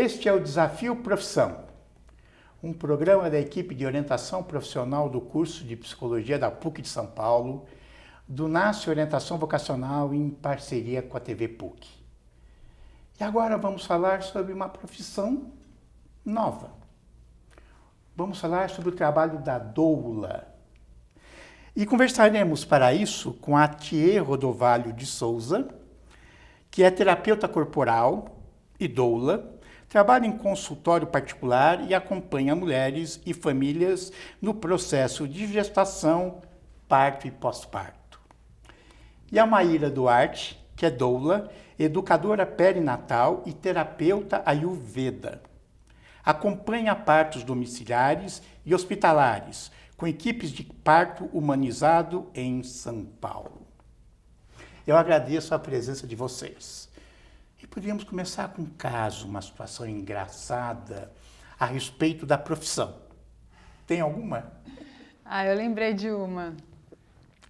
Este é o Desafio Profissão, um programa da equipe de orientação profissional do curso de Psicologia da PUC de São Paulo, do NASCE Orientação Vocacional em parceria com a TV PUC. E agora vamos falar sobre uma profissão nova. Vamos falar sobre o trabalho da doula. E conversaremos para isso com a Thier Rodovalho de Souza, que é terapeuta corporal e doula, trabalha em consultório particular e acompanha mulheres e famílias no processo de gestação, parto e pós-parto. E a Maíra Duarte, que é doula, educadora perinatal e terapeuta Ayurveda. Acompanha partos domiciliares e hospitalares, com equipes de parto humanizado em São Paulo. Eu agradeço a presença de vocês. E podíamos começar com um caso, uma situação engraçada a respeito da profissão. Tem alguma? Eu lembrei de uma.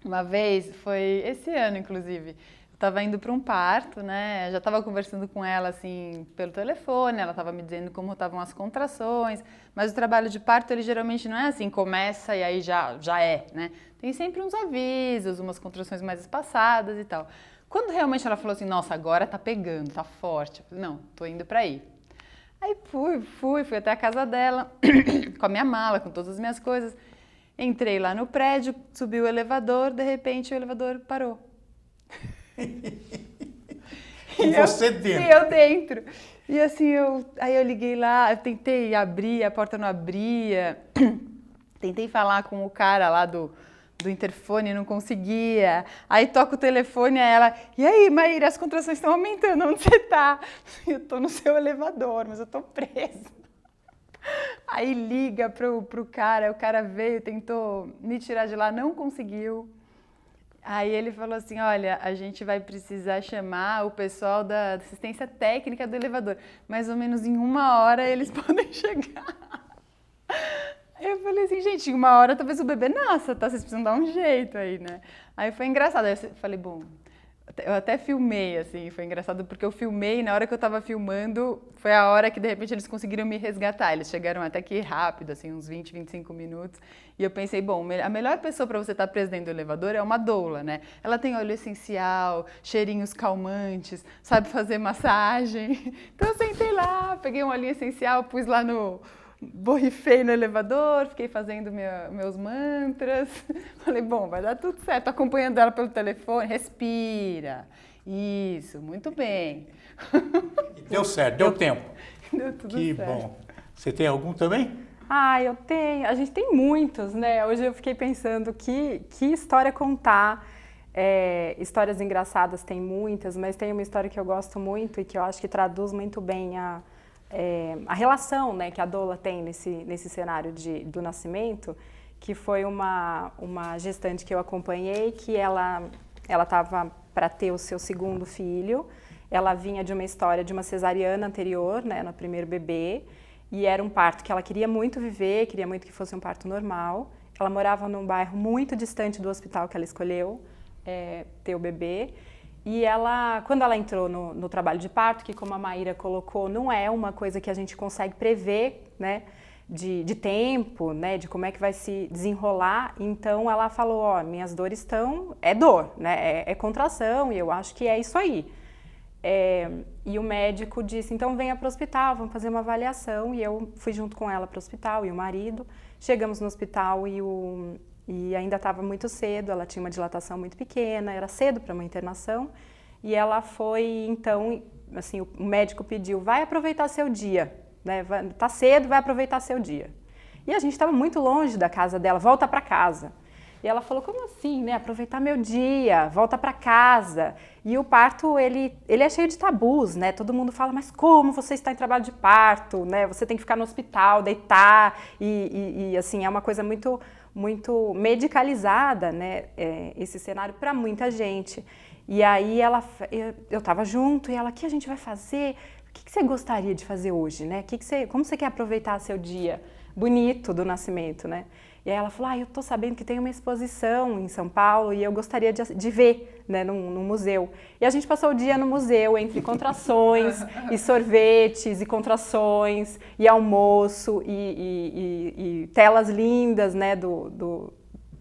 Uma vez, foi esse ano inclusive, eu estava indo para um parto, né? Eu já estava conversando com ela assim pelo telefone, ela estava me dizendo como estavam as contrações, mas o trabalho de parto ele geralmente não é assim, começa e aí já é, né? Tem sempre uns avisos, umas contrações mais espaçadas e tal. Quando realmente ela falou assim, nossa, agora tá pegando, tá forte, eu falei, não, tô indo para aí. Aí fui até a casa dela, com a minha mala, com todas as minhas coisas. Entrei lá no prédio, subi o elevador, de repente o elevador parou. E você dentro? E eu dentro. E assim, aí eu liguei lá, eu tentei abrir, a porta não abria. Tentei falar com o cara lá do interfone, não conseguia. Aí toca o telefone, aí ela, e aí, Maíra, as contrações estão aumentando, onde você tá? Eu tô no seu elevador, mas eu tô presa. Aí liga pro cara, o cara veio, tentou me tirar de lá, não conseguiu. Aí ele falou assim, olha, a gente vai precisar chamar o pessoal da assistência técnica do elevador. Mais ou menos em 1 hora eles podem chegar. Eu falei assim, gente, em 1 hora talvez o bebê nasça, tá? Vocês precisam dar um jeito aí, né? Aí foi engraçado, aí eu falei, bom, eu até filmei, assim, foi engraçado porque eu filmei, na hora que eu tava filmando, foi a hora que de repente eles conseguiram me resgatar, eles chegaram até que rápido, assim, uns 20, 25 minutos, e eu pensei, bom, a melhor pessoa para você estar presa dentro do elevador é uma doula, né? Ela tem óleo essencial, cheirinhos calmantes, sabe fazer massagem, então eu sentei lá, peguei um olhinho essencial, pus lá borrifei no elevador, fiquei fazendo meus mantras. Falei, bom, vai dar tudo certo. Tô acompanhando ela pelo telefone, respira. Isso, muito bem. Deu certo, deu tempo. Deu tudo que certo. Bom. Você tem algum também? Eu tenho. A gente tem muitos, né? Hoje eu fiquei pensando que história contar. Histórias engraçadas tem muitas, mas tem uma história que eu gosto muito e que eu acho que traduz muito bem a relação, né, que a doula tem nesse cenário do nascimento, que foi uma gestante que eu acompanhei, que ela estava para ter o seu 2º filho, ela vinha de uma história de uma cesariana anterior, né, no primeiro bebê, e era um parto que ela queria muito viver, queria muito que fosse um parto normal. Ela morava num bairro muito distante do hospital que ela escolheu ter o bebê. E quando ela entrou no trabalho de parto, que como a Maíra colocou, não é uma coisa que a gente consegue prever, né, de tempo, né, de como é que vai se desenrolar, então ela falou, minhas dores é dor, né, é contração e eu acho que é isso aí. E o médico disse, então venha para o hospital, vamos fazer uma avaliação, e eu fui junto com ela para o hospital e o marido, chegamos no hospital e ainda estava muito cedo, ela tinha uma dilatação muito pequena, era cedo para uma internação, e ela foi, então, assim, o médico pediu, vai aproveitar seu dia, né, tá cedo, vai aproveitar seu dia. E a gente estava muito longe da casa dela, volta para casa. E ela falou, como assim, né, aproveitar meu dia, volta para casa. E o parto, ele é cheio de tabus, né, todo mundo fala, mas como você está em trabalho de parto, né, você tem que ficar no hospital, deitar, e assim, é uma coisa muito medicalizada, né, esse cenário para muita gente. E aí eu estava junto e ela, o que a gente vai fazer? O que você gostaria de fazer hoje, né? Como você quer aproveitar seu dia? bonito do nascimento, né? E aí ela falou, eu tô sabendo que tem uma exposição em São Paulo e eu gostaria de ver, né, num museu. E a gente passou o dia no museu, entre contrações e sorvetes e contrações e almoço e telas lindas, né,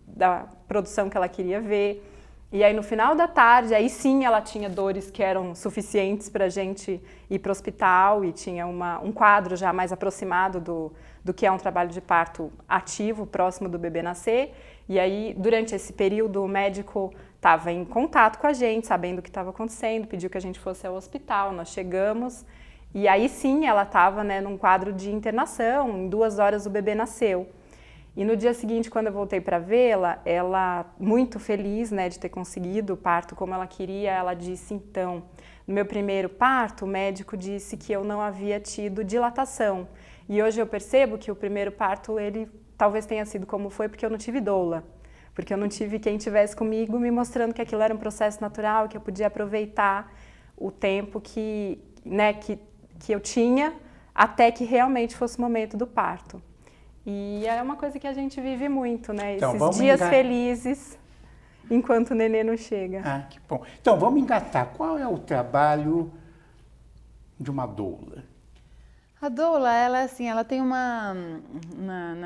da produção que ela queria ver. E aí no final da tarde, aí sim ela tinha dores que eram suficientes para a gente ir para o hospital e tinha um quadro já mais aproximado do que é um trabalho de parto ativo, próximo do bebê nascer. E aí, durante esse período, o médico estava em contato com a gente, sabendo o que estava acontecendo, pediu que a gente fosse ao hospital, nós chegamos. E aí sim, ela estava, né, num quadro de internação, em 2 horas o bebê nasceu. E no dia seguinte, quando eu voltei para vê-la, ela, muito feliz, né, de ter conseguido o parto como ela queria, ela disse, então, no meu primeiro parto, o médico disse que eu não havia tido dilatação. E hoje eu percebo que o primeiro parto, ele talvez tenha sido como foi, porque eu não tive doula. Porque eu não tive quem estivesse comigo me mostrando que aquilo era um processo natural, que eu podia aproveitar o tempo que eu tinha até que realmente fosse o momento do parto. E é uma coisa que a gente vive muito, né? Então, esses dias felizes enquanto o nenê não chega. Ah, que bom. Então, vamos engatar. Qual é o trabalho de uma doula? A doula, ela assim, ela tem uma,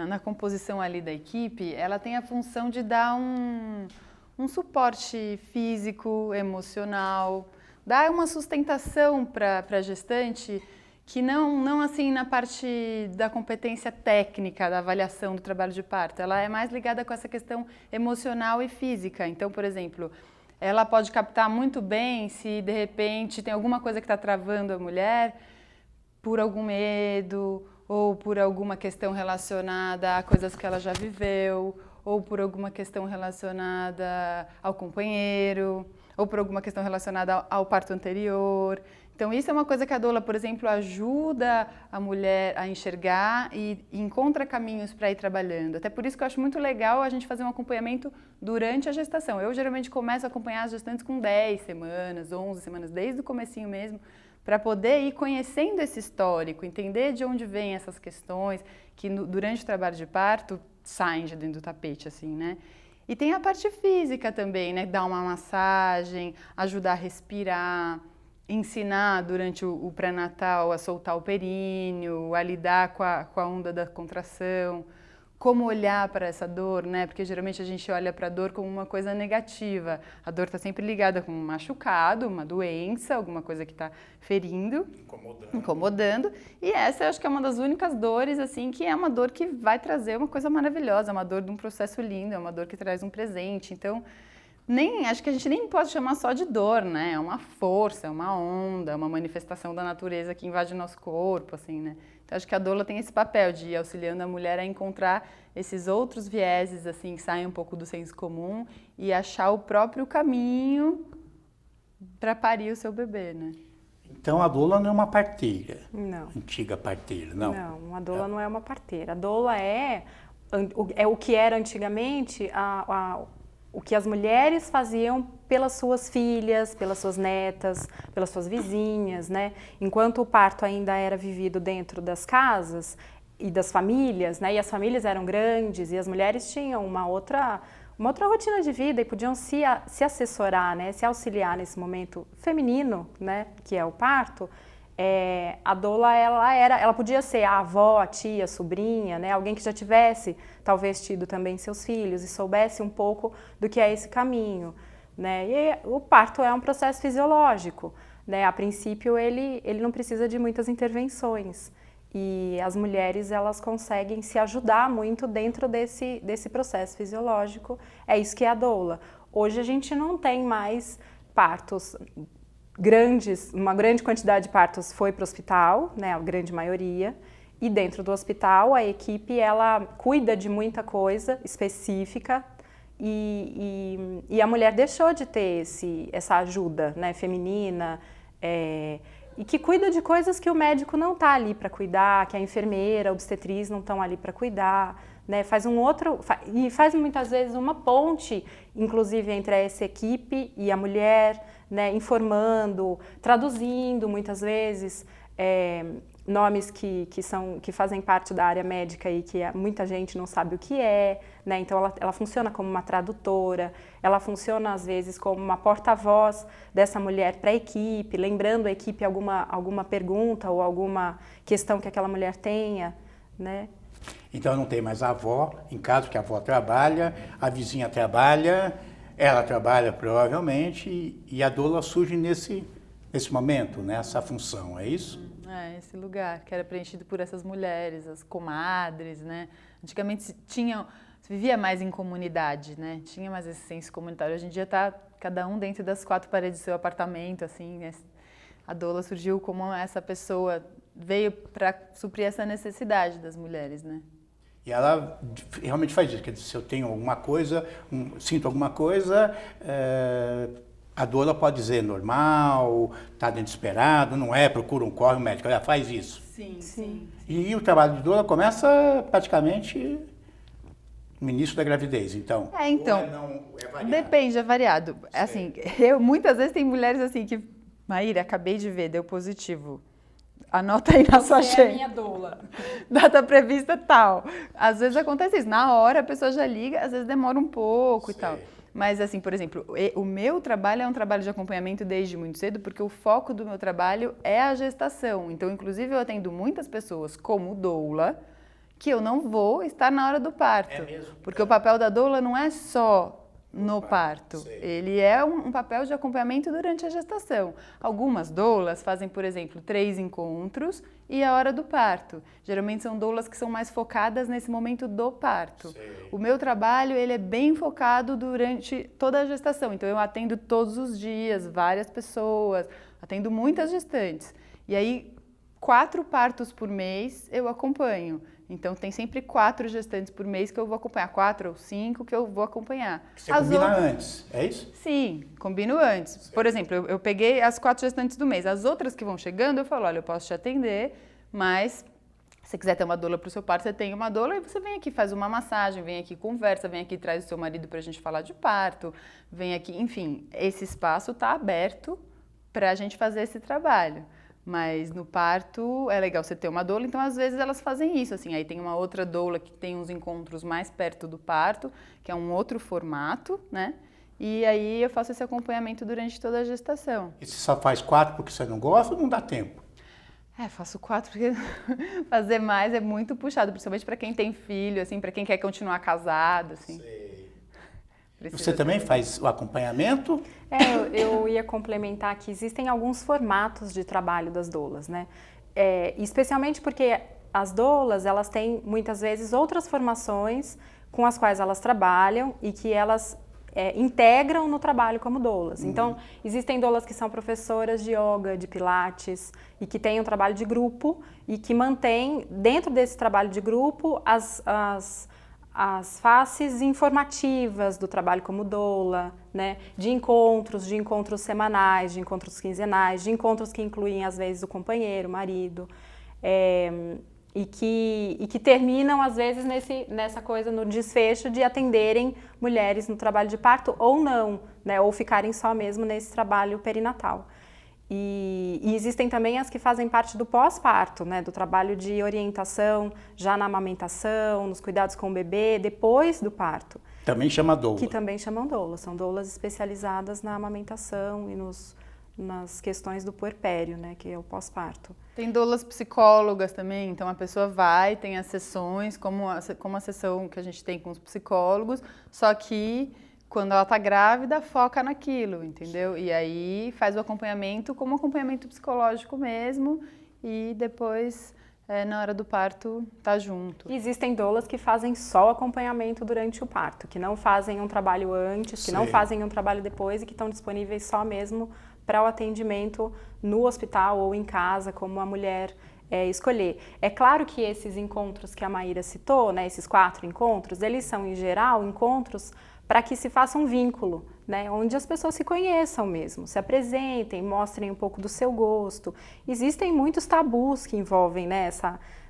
na composição ali da equipe, ela tem a função de dar um suporte físico, emocional, dar uma sustentação para a gestante, que não assim na parte da competência técnica, da avaliação do trabalho de parto, ela é mais ligada com essa questão emocional e física. Então, por exemplo, ela pode captar muito bem se de repente tem alguma coisa que está travando a mulher, por algum medo, ou por alguma questão relacionada a coisas que ela já viveu, ou por alguma questão relacionada ao companheiro, ou por alguma questão relacionada ao parto anterior. Então isso é uma coisa que a doula, por exemplo, ajuda a mulher a enxergar e encontra caminhos para ir trabalhando. Até por isso que eu acho muito legal a gente fazer um acompanhamento durante a gestação. Eu geralmente começo a acompanhar as gestantes com 10 semanas, 11 semanas, desde o comecinho mesmo, para poder ir conhecendo esse histórico, entender de onde vêm essas questões que durante o trabalho de parto saem de dentro do tapete, assim, né? E tem a parte física também, né? Dar uma massagem, ajudar a respirar, ensinar durante o pré-natal a soltar o períneo, a lidar com a onda da contração, como olhar para essa dor, né? Porque geralmente a gente olha para a dor como uma coisa negativa. A dor está sempre ligada com um machucado, uma doença, alguma coisa que está ferindo, incomodando. E essa eu acho que é uma das únicas dores, assim, que é uma dor que vai trazer uma coisa maravilhosa, uma dor de um processo lindo, é uma dor que traz um presente. Então, acho que a gente nem pode chamar só de dor, né? É uma força, é uma onda, é uma manifestação da natureza que invade o nosso corpo, assim, né? Então, acho que a doula tem esse papel de ir auxiliando a mulher a encontrar esses outros vieses, assim, que saem um pouco do senso comum e achar o próprio caminho para parir o seu bebê, né? Então, a doula não é uma parteira? Não. Antiga parteira, não? Não, a doula não é uma parteira. A doula é o que era antigamente o que as mulheres faziam pelas suas filhas, pelas suas netas, pelas suas vizinhas, né? Enquanto o parto ainda era vivido dentro das casas e das famílias, né? E as famílias eram grandes e as mulheres tinham uma outra rotina de vida e podiam se assessorar, né? Se auxiliar nesse momento feminino, né? Que é o parto. A doula, ela podia ser a avó, a tia, a sobrinha, né? Alguém que já tivesse, talvez, tido também seus filhos e soubesse um pouco do que é esse caminho, né? E o parto é um processo fisiológico, né? A princípio, ele não precisa de muitas intervenções e as mulheres, elas conseguem se ajudar muito dentro desse processo fisiológico. É isso que é a doula. Hoje, a gente não tem mais partos uma grande quantidade de partos foi para o hospital, né, a grande maioria, e dentro do hospital a equipe ela cuida de muita coisa específica e a mulher deixou de ter essa ajuda, né, feminina, e que cuida de coisas que o médico não está ali para cuidar, que a enfermeira, a obstetriz não estão ali para cuidar, né, faz muitas vezes uma ponte, inclusive entre essa equipe e a mulher, né, informando, traduzindo muitas vezes nomes que fazem parte da área médica e que muita gente não sabe o que é, né? Então ela funciona como uma tradutora, ela funciona às vezes como uma porta-voz dessa mulher para a equipe, lembrando a equipe alguma pergunta ou alguma questão que aquela mulher tenha, né? Então não tem mais a avó, em caso que a avó trabalha, a vizinha trabalha, ela trabalha provavelmente e a doula surge nesse momento, nessa função, é isso? Esse lugar que era preenchido por essas mulheres, as comadres, né? Antigamente se vivia mais em comunidade, né? Tinha mais esse senso comunitário. Hoje em dia está cada um dentro das 4 paredes do seu apartamento, assim, né? A doula surgiu como essa pessoa, veio para suprir essa necessidade das mulheres, né? E ela realmente faz isso, quer dizer, se eu tenho alguma coisa, sinto alguma coisa, a doula pode dizer normal, está desesperado, não é, procura corre um médico, ela faz isso. Sim. E o trabalho de doula começa praticamente no início da gravidez, então. Então, é variado. Depende, é variado. Assim, muitas vezes tem mulheres assim que, Maíra, acabei de ver, deu positivo. Anota aí na sua agenda. É a minha doula. Data prevista tal. Às vezes acontece isso, na hora a pessoa já liga, às vezes demora um pouco e tal. Mas assim, por exemplo, o meu trabalho é um trabalho de acompanhamento desde muito cedo, porque o foco do meu trabalho é a gestação. Então, inclusive, eu atendo muitas pessoas como doula, que eu não vou estar na hora do parto. É mesmo? Porque o papel da doula não é só no parto. Sei. Ele é um papel de acompanhamento durante a gestação. Algumas doulas fazem, por exemplo, 3 encontros e a hora do parto. Geralmente são doulas que são mais focadas nesse momento do parto. Sei. O meu trabalho, ele é bem focado durante toda a gestação. Então eu atendo todos os dias, várias pessoas, atendo muitas gestantes. E aí 4 partos por mês eu acompanho. Então, tem sempre 4 gestantes por mês que eu vou acompanhar, 4 ou 5 que eu vou acompanhar. Você combina antes, é isso? Sim, combino antes. Certo. Por exemplo, eu peguei as 4 gestantes do mês. As outras que vão chegando, eu falo, olha, eu posso te atender, mas se você quiser ter uma doula para o seu parto, você tem uma doula e você vem aqui, faz uma massagem, vem aqui, conversa, vem aqui, traz o seu marido para a gente falar de parto, vem aqui, enfim, esse espaço está aberto para a gente fazer esse trabalho. Mas no parto é legal você ter uma doula, então às vezes elas fazem isso, assim, aí tem uma outra doula que tem uns encontros mais perto do parto, que é um outro formato, né? E aí eu faço esse acompanhamento durante toda a gestação. E você só faz 4 porque você não gosta ou não dá tempo? Faço 4 porque fazer mais é muito puxado, principalmente para quem tem filho, assim, para quem quer continuar casado, assim. Você também faz o acompanhamento? Eu ia complementar que existem alguns formatos de trabalho das doulas, né? Especialmente porque as doulas, elas têm muitas vezes outras formações com as quais elas trabalham e que elas integram no trabalho como doulas. Então, existem doulas que são professoras de yoga, de pilates e que têm um trabalho de grupo e que mantêm dentro desse trabalho de grupo as faces informativas do trabalho como doula, né? De encontros semanais, de encontros quinzenais, de encontros que incluem às vezes o companheiro, o marido, e que terminam às vezes nessa coisa, no desfecho de atenderem mulheres no trabalho de parto ou não, né? Ou ficarem só mesmo nesse trabalho perinatal. E existem também as que fazem parte do pós-parto, né, do trabalho de orientação, já na amamentação, nos cuidados com o bebê, depois do parto. Também chama doula. Que também chamam doulas, são doulas especializadas na amamentação e nas questões do puerpério, né, que é o pós-parto. Tem doulas psicólogas também, então a pessoa vai, tem as sessões, como a sessão que a gente tem com os psicólogos, só que quando ela está grávida, foca naquilo, entendeu? E aí faz o acompanhamento como acompanhamento psicológico mesmo e depois, na hora do parto, tá junto. Existem doulas que fazem só o acompanhamento durante o parto, que não fazem um trabalho antes, que não fazem um trabalho depois e que estão disponíveis só mesmo para o atendimento no hospital ou em casa, como a mulher escolher. É claro que esses encontros que a Maíra citou, né, esses 4 encontros, eles são, em geral, encontros para que se faça um vínculo, né, onde as pessoas se conheçam mesmo, se apresentem, mostrem um pouco do seu gosto. Existem muitos tabus que envolvem, né,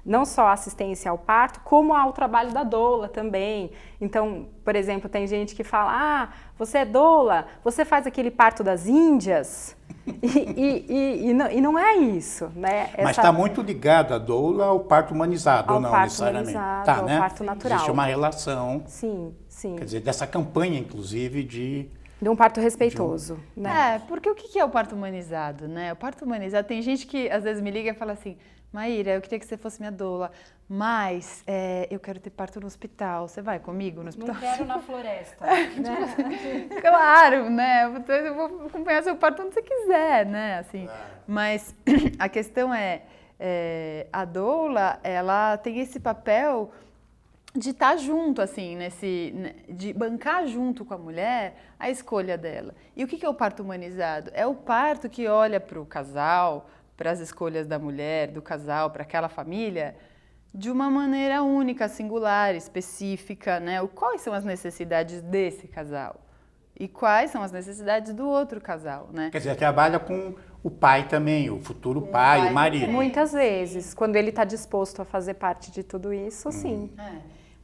não só a assistência ao parto, como ao trabalho da doula também. Então, por exemplo, tem gente que fala, você é doula, você faz aquele parto das Índias, e não é isso, né? Mas está muito ligado a doula ao parto humanizado, ou não necessariamente? Ao parto natural. Existe uma relação, sim. Quer dizer, dessa campanha, inclusive, de um parto respeitoso, né? Porque o que é o parto humanizado, né? O parto humanizado, tem gente que às vezes me liga e fala assim, Maíra, eu queria que você fosse minha doula, mas eu quero ter parto no hospital, você vai comigo no hospital? Não quero na floresta, né? Claro, né? Eu vou acompanhar seu parto onde você quiser, né? Assim, mas a questão a doula, ela tem esse papel de estar junto, assim, de bancar junto com a mulher a escolha dela. E o que é o parto humanizado? É o parto que olha para o casal, para as escolhas da mulher, do casal, para aquela família, de uma maneira única, singular, específica, né? Quais são as necessidades desse casal? E quais são as necessidades do outro casal, né? Quer dizer, trabalha com o pai também, o futuro pai, o marido. Muitas vezes, quando ele está disposto a fazer parte de tudo isso, sim.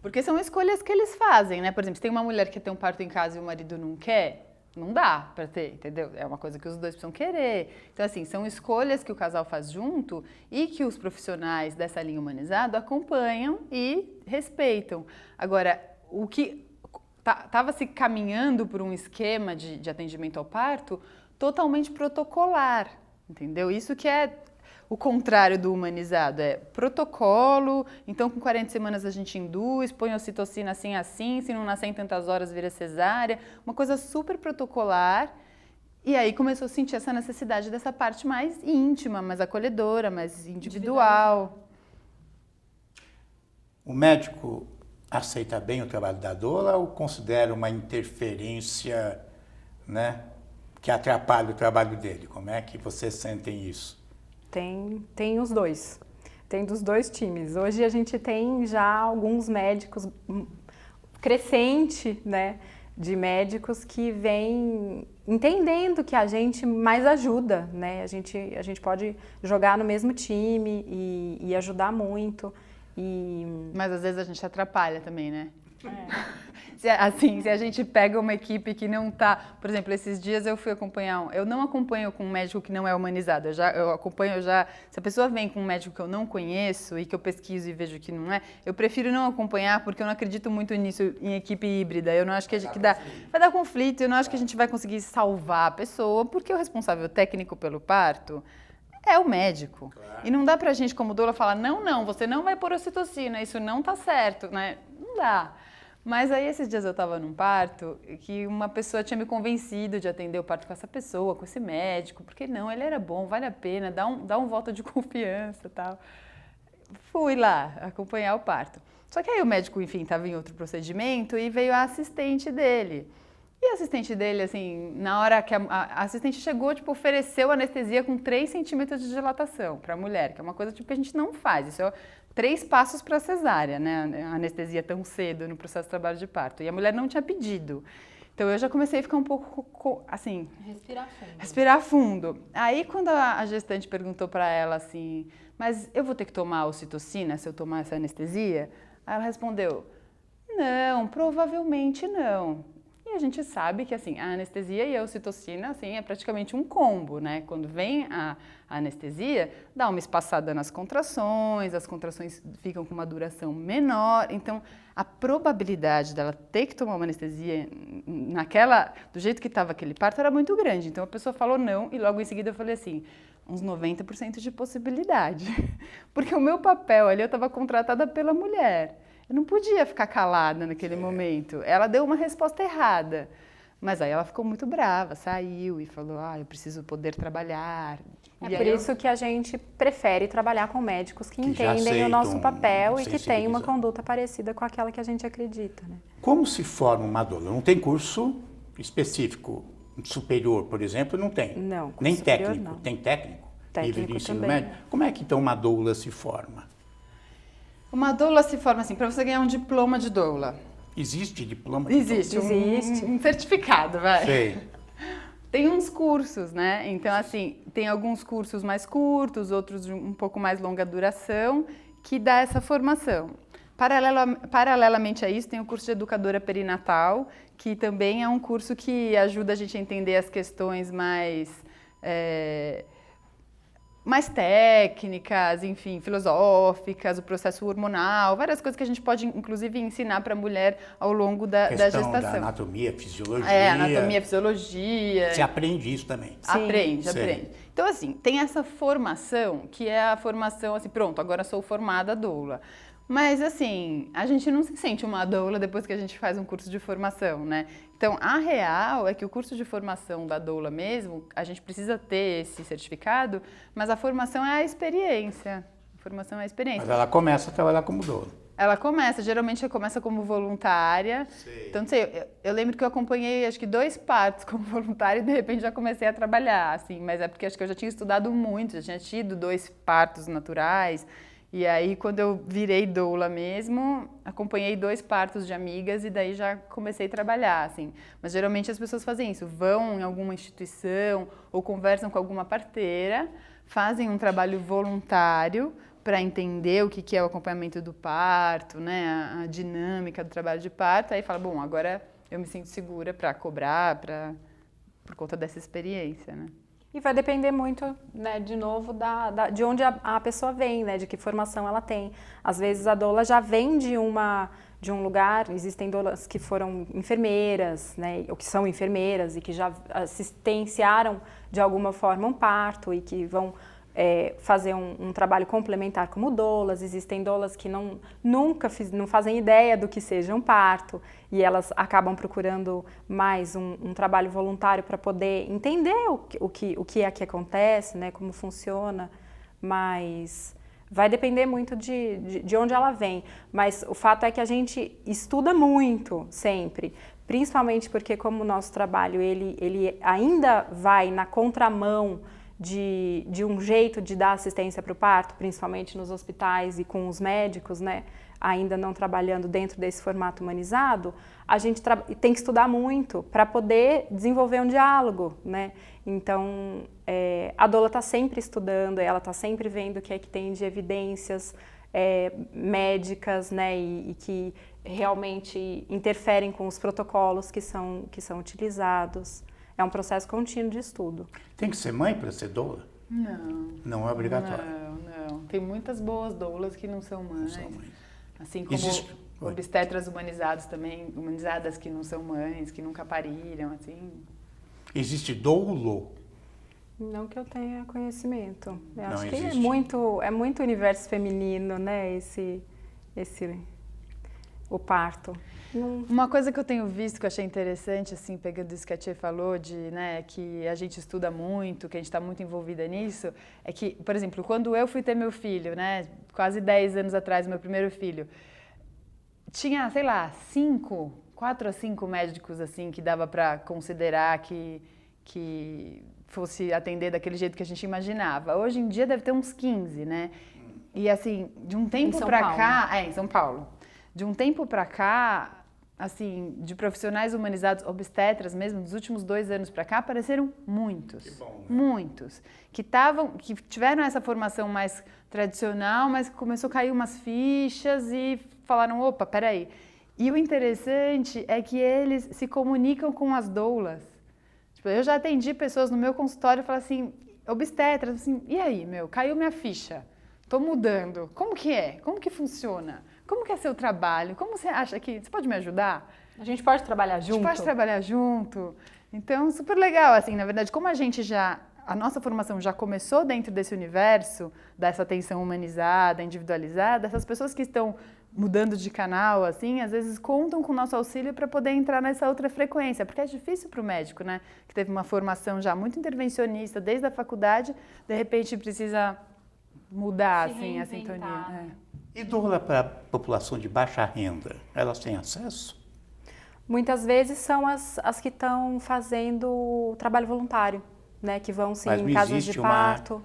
Porque são escolhas que eles fazem, né? Por exemplo, se tem uma mulher que quer ter um parto em casa e o marido não quer, não dá para ter, entendeu? É uma coisa que os dois precisam querer. Então, assim, são escolhas que o casal faz junto e que os profissionais dessa linha humanizada acompanham e respeitam. Agora, o que estava se caminhando por um esquema de atendimento ao parto totalmente protocolar, entendeu? Isso que é o contrário do humanizado, é protocolo, então com 40 semanas a gente induz, põe ocitocina assim, se não nascer em tantas horas vira cesárea, uma coisa super protocolar. E aí começou a sentir essa necessidade dessa parte mais íntima, mais acolhedora, mais individual. O médico aceita bem o trabalho da doula ou considera uma interferência, né, que atrapalha o trabalho dele? Como é que vocês sentem isso? Tem os dois. Tem dos dois times. Hoje a gente tem já alguns médicos, crescente, né, de médicos que vêm entendendo que a gente mais ajuda, né? A gente pode jogar no mesmo time e ajudar muito. Mas às vezes a gente atrapalha também, né? Se a gente pega uma equipe que não tá... Por exemplo, esses dias eu fui acompanhar... Eu não acompanho com um médico que não é humanizado. Eu acompanho já... Se a pessoa vem com um médico que eu não conheço e que eu pesquiso e vejo que não é, eu prefiro não acompanhar porque eu não acredito muito nisso em equipe híbrida. Eu não acho que vai dar conflito. Eu não acho que a gente vai conseguir salvar a pessoa porque o responsável técnico pelo parto é o médico. Claro. E não dá pra gente, como doula, falar, não, você não vai pôr ocitocina, isso não tá certo, né? Não dá. Mas aí, esses dias eu estava num parto que uma pessoa tinha me convencido de atender o parto com essa pessoa, com esse médico, porque não, ele era bom, vale a pena, dá um voto de confiança e tal. Fui lá acompanhar o parto. Só que aí o médico, enfim, estava em outro procedimento e veio a assistente dele. E a assistente dele, assim, na hora que a assistente chegou, tipo, ofereceu anestesia com 3 centímetros de dilatação para a mulher, que é uma coisa tipo, que a gente não faz. Isso é 3 passos para a cesárea, né? A anestesia tão cedo no processo de trabalho de parto. E a mulher não tinha pedido. Então eu já comecei a ficar um pouco, assim... Respirar fundo. Aí quando a gestante perguntou para ela assim, mas eu vou ter que tomar ocitocina se eu tomar essa anestesia? Aí ela respondeu, não, provavelmente não. E a gente sabe que assim, a anestesia e a ocitocina assim, é praticamente um combo, né? Quando vem a anestesia, dá uma espaçada nas contrações, as contrações ficam com uma duração menor, então a probabilidade dela ter que tomar uma anestesia do jeito que estava aquele parto era muito grande. Então a pessoa falou não e logo em seguida eu falei assim, uns 90% de possibilidade. Porque o meu papel ali, eu estava contratada pela mulher. Eu não podia ficar calada naquele momento. Ela deu uma resposta errada. Mas aí ela ficou muito brava, saiu e falou, eu preciso poder trabalhar. É por isso que a gente prefere trabalhar com médicos que entendem o nosso papel e que têm uma conduta parecida com aquela que a gente acredita, né? Como se forma uma doula? Não tem curso específico superior, por exemplo, não tem? Não, nem superior, técnico. Não. Tem técnico? Técnico nível de ensino também. médio? Como é que então uma doula se forma? Uma doula se forma assim, para você ganhar um diploma de doula. Existe diploma de doula? Existe. Existe. Um certificado, vai. Sei. Tem uns cursos, né? Então, assim, tem alguns cursos mais curtos, outros de um pouco mais longa duração, que dá essa formação. Paralelamente a isso, tem o curso de educadora perinatal, que também é um curso que ajuda a gente a entender as questões mais técnicas, enfim, filosóficas, o processo hormonal, várias coisas que a gente pode, inclusive, ensinar para a mulher ao longo da gestação. Da anatomia, fisiologia. Anatomia, fisiologia. Você aprende isso também? Sim. Aprende. Então, assim, tem essa formação, que é a formação, assim, pronto, agora sou formada doula. Mas, assim, a gente não se sente uma doula depois que a gente faz um curso de formação, né? Então, a real é que o curso de formação da doula mesmo, a gente precisa ter esse certificado, mas a formação é a experiência. A formação é a experiência. Mas ela começa a trabalhar como doula. Ela geralmente começa como voluntária. Sei. Então, não sei, eu lembro que eu acompanhei, acho que 2 partos como voluntária e, de repente, já comecei a trabalhar, assim. Mas é porque acho que eu já tinha estudado muito, já tinha tido 2 partos naturais. E aí, quando eu virei doula mesmo, acompanhei 2 partos de amigas e daí já comecei a trabalhar, assim. Mas geralmente as pessoas fazem isso, vão em alguma instituição ou conversam com alguma parteira, fazem um trabalho voluntário para entender o que é o acompanhamento do parto, né, a dinâmica do trabalho de parto, aí fala, bom, agora eu me sinto segura para cobrar, por conta dessa experiência, né. E vai depender muito, né, de novo, de onde a pessoa vem, né, de que formação ela tem. Às vezes a doula já vem de um lugar, existem doulas que foram enfermeiras, né, ou que são enfermeiras e que já assistenciaram de alguma forma um parto e que vão fazer um trabalho complementar como doulas. Existem doulas que não fazem ideia do que seja um parto e elas acabam procurando mais um trabalho voluntário para poder entender o que é que acontece, né, como funciona, mas vai depender muito de onde ela vem. Mas o fato é que a gente estuda muito sempre, principalmente porque como o nosso trabalho ele ainda vai na contramão de um jeito de dar assistência para o parto, principalmente nos hospitais e com os médicos, né, ainda não trabalhando dentro desse formato humanizado, a gente tem que estudar muito para poder desenvolver um diálogo, né? Então, a doula está sempre estudando, ela está sempre vendo o que é que tem de evidências médicas, né, e que realmente interferem com os protocolos que são utilizados. É um processo contínuo de estudo. Tem que ser mãe para ser doula? Não. Não é obrigatório? Não. Tem muitas boas doulas que não são mães. Não são mães. Assim como obstetras humanizadas que não são mães, que nunca pariram, assim. Existe doulo? Não que eu tenha conhecimento. Eu acho que existe. é muito universo feminino, né, o parto. Uma coisa que eu tenho visto que eu achei interessante, assim, pegando isso que a Tia falou, né, que a gente estuda muito, que a gente está muito envolvida nisso, é que, por exemplo, quando eu fui ter meu filho, né, quase 10 anos atrás, meu primeiro filho, tinha, sei lá, 4 a 5 médicos, assim, que dava para considerar que fosse atender daquele jeito que a gente imaginava. Hoje em dia deve ter uns 15, né? E, assim, de um tempo para cá... em São Paulo. De um tempo para cá, assim, de profissionais humanizados, obstetras mesmo, dos últimos 2 anos para cá, apareceram muitos. Que bom, né? Muitos. Que tiveram essa formação mais tradicional, mas começou a cair umas fichas e falaram, opa, peraí. E o interessante é que eles se comunicam com as doulas. Tipo, eu já atendi pessoas no meu consultório e falaram assim, obstetras, assim, e aí, caiu minha ficha. Tô mudando. Como que é? Como que funciona? Como que é seu trabalho? Como você acha que... Você pode me ajudar? A gente pode trabalhar junto? A gente pode trabalhar junto. Então, super legal, assim, na verdade, como a nossa formação já começou dentro desse universo, dessa atenção humanizada, individualizada, essas pessoas que estão mudando de canal, assim, às vezes contam com o nosso auxílio para poder entrar nessa outra frequência, porque é difícil para o médico, né, que teve uma formação já muito intervencionista desde a faculdade, de repente precisa mudar, assim, a sintonia. E doula para a população de baixa renda, elas têm acesso? Muitas vezes são as que estão fazendo trabalho voluntário, né? Que vão sim em casas de parto.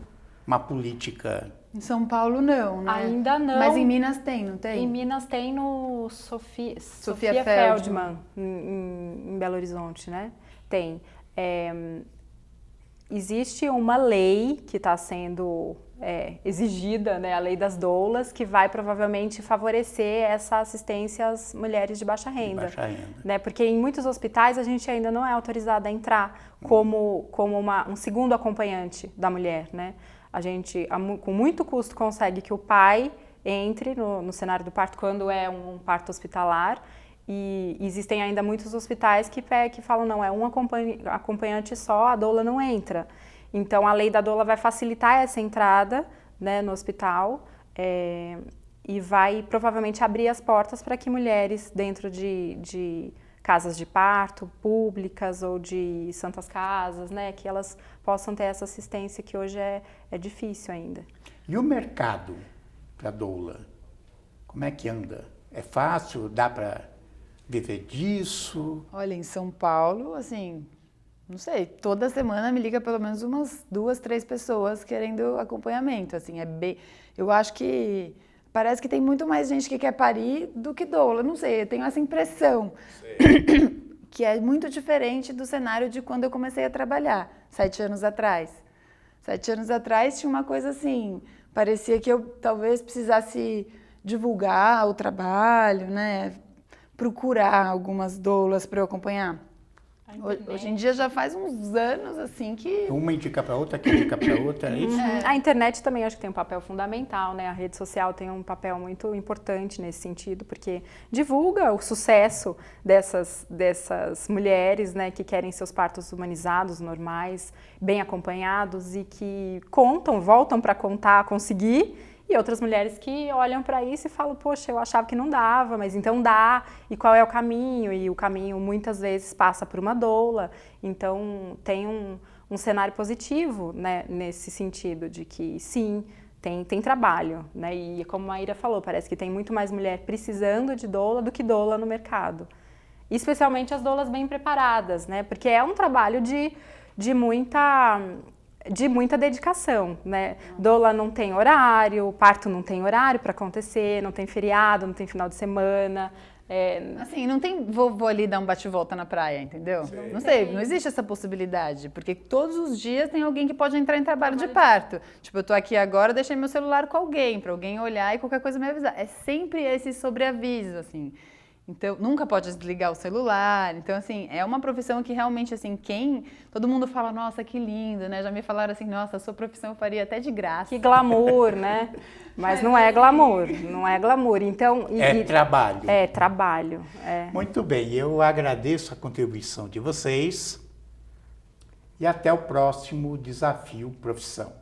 Uma política. Em São Paulo não, né? Ainda não. Mas em Minas tem, não tem? Em Minas tem no Sofia Feldman, em Belo Horizonte, né? Tem. Existe uma lei que está sendo exigida, né, a lei das doulas, que vai provavelmente favorecer essa assistência às mulheres de baixa renda. Baixa renda. Né, porque em muitos hospitais a gente ainda não é autorizada a entrar como um segundo acompanhante da mulher, né? A gente, com muito custo, consegue que o pai entre no cenário do parto quando é um parto hospitalar. E existem ainda muitos hospitais que falam, não, é um acompanhante só, a doula não entra. Então, a lei da doula vai facilitar essa entrada, né, no hospital e vai provavelmente abrir as portas para que mulheres dentro de casas de parto públicas ou de santas casas, né, que elas possam ter essa assistência que hoje é difícil ainda. E o mercado para doula? Como é que anda? É fácil? Dá para viver disso? Olha, em São Paulo, assim, não sei, toda semana me liga pelo menos umas 2, 3 pessoas querendo acompanhamento, assim, eu acho que parece que tem muito mais gente que quer parir do que doula, não sei, eu tenho essa impressão, que é muito diferente do cenário de quando eu comecei a trabalhar, 7 anos atrás. 7 anos atrás tinha uma coisa assim, parecia que eu talvez precisasse divulgar o trabalho, né, procurar algumas doulas para eu acompanhar. Hoje em dia já faz uns anos assim que... Uma indica para outra, que indica para outra, é isso? A internet também acho que tem um papel fundamental, né? A rede social tem um papel muito importante nesse sentido, porque divulga o sucesso dessas mulheres, né, que querem seus partos humanizados, normais, bem acompanhados e que voltam para contar, conseguir. E outras mulheres que olham para isso e falam, poxa, eu achava que não dava, mas então dá, e qual é o caminho? E o caminho muitas vezes passa por uma doula, então tem um cenário positivo, né, nesse sentido de que sim, tem trabalho, né, e como a Maíra falou, parece que tem muito mais mulher precisando de doula do que doula no mercado, especialmente as doulas bem preparadas, né, porque é um trabalho de muita dedicação, né? Doula não tem horário, parto não tem horário para acontecer, não tem feriado, não tem final de semana. Assim, não tem vou ali dar um bate-volta na praia, entendeu? Não sei, não existe essa possibilidade, porque todos os dias tem alguém que pode entrar em trabalho de parto. Tipo, eu tô aqui agora, deixei meu celular com alguém, para alguém olhar e qualquer coisa me avisar. É sempre esse sobreaviso, assim. Então, nunca pode desligar o celular. Então, assim, é uma profissão que realmente, assim, todo mundo fala, nossa, que lindo, né? Já me falaram assim, nossa, a sua profissão eu faria até de graça. Que glamour, né? Mas não é glamour, não é glamour. Então, trabalho. É trabalho. Muito bem, eu agradeço a contribuição de vocês e até o próximo Desafio Profissão.